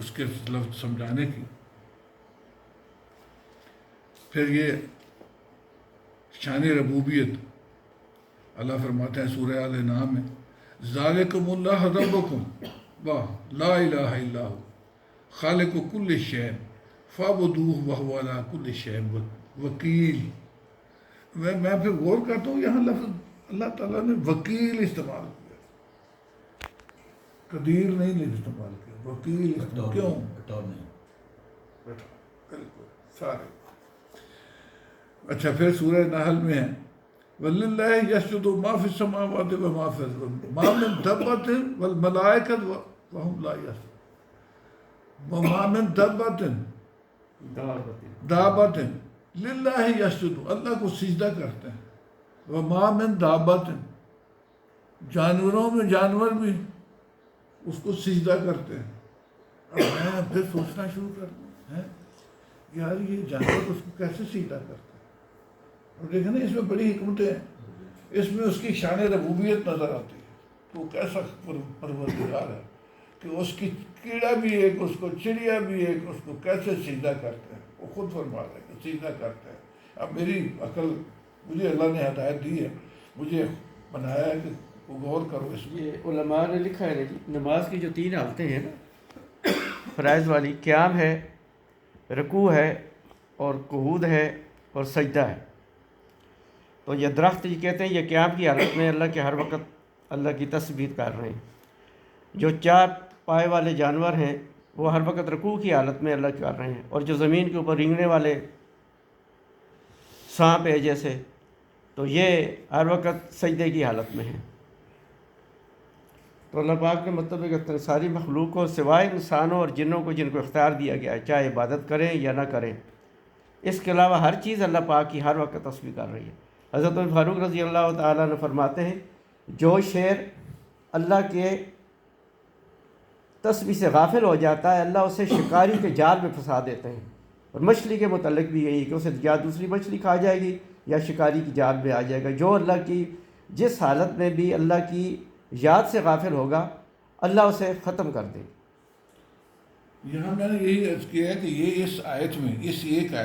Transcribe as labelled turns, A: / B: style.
A: اس کے لفظ سمجھانے کی. پھر یہ شان ربوبیت اللہ فرماتے ہیں سورہ آل انعام میں ذالکم اللہ ربکم واہ لا الہ الا ہو خالق کل شیء فاعبدوہ وہو علی کل شیء وکیل. میں پھر غور کرتا ہوں یہاں لفظ اللہ تعالیٰ نے وکیل استعمال کیا, قدیر نہیں استعمال کیا, وکیل استعمال. کیوں؟ بالکل سارے. اچھا پھر سورہ نحل میں ہے وَلِلَّهِ يَسْجُدُ مَا فِي السَّمَاوَاتِ وَمَا فِي الْأَرْضِ مَا مِن دَابَّةٍ وَالْمَلَائِكَةُ وَهُمْ لَا يَسْجُدُونَ وَمَا مِن دَابَّةٍ لِلَّهِ يَسْجُدُ اللہ کو سجدہ کرتے ہیں. وَمَا مِن دَابَّةٍ جانوروں میں جانور بھی اس کو سجدہ کرتے ہیں. اب میں پھر سوچنا شروع کر دوں یار یہ جانور اس کو کیسے سجدہ کرتے ہیں. اور دیکھیں نا اس میں بڑی حکمتیں ہیں, اس میں اس کی شان ربوبیت نظر آتی ہے. تو کیسا پروردگار ہے کہ اس کی کیڑا بھی ایک, اس کو چڑیا بھی ایک, اس کو کیسے سجدہ کرتے ہیں. وہ خود فرما رہے ہیں کہ سجدہ کرتے ہیں. اب میری عقل, مجھے اللہ نے ہدایت دی ہے, مجھے بنایا ہے کہ غور کرو اس میں.
B: یہ علماء نے لکھا ہے نماز کی جو 3 حالتیں ہیں نا فرائض والی, قیام ہے, رکوع ہے اور قعود ہے اور سجدہ ہے. تو یہ درخت یہ کہتے ہیں یہ قیام کی حالت میں اللہ کے ہر وقت اللہ کی تسبیح کر رہے ہیں. جو 4 پائے والے جانور ہیں وہ ہر وقت رکوع کی حالت میں اللہ کر رہے ہیں. اور جو زمین کے اوپر رینگنے والے سانپ ہے جیسے, تو یہ ہر وقت سجدے کی حالت میں ہیں. تو اللہ پاک نے مطلب کہ ساری مخلوق کو سوائے انسانوں اور جنوں کو جن کو اختیار دیا گیا ہے چاہے عبادت کریں یا نہ کریں, اس کے علاوہ ہر چیز اللہ پاک کی ہر وقت تسبیح کر رہی ہے. حضرت عمر فاروق رضی اللہ تعالیٰ نے فرماتے ہیں جو شیر اللہ کے تسبیح سے غافل ہو جاتا ہے اللہ اسے شکاری کے جال میں پھنسا دیتے ہیں. اور مچھلی کے متعلق بھی یہی کہ اسے یا دوسری مچھلی کھا جائے گی یا شکاری کی جال میں آ جائے گا. جو اللہ کی جس حالت میں بھی اللہ کی یاد سے غافل ہوگا اللہ اسے ختم کر دے.
A: یہاں میں نے یہی عرض کیا ہے کہ یہ اس آیت میں اس ایک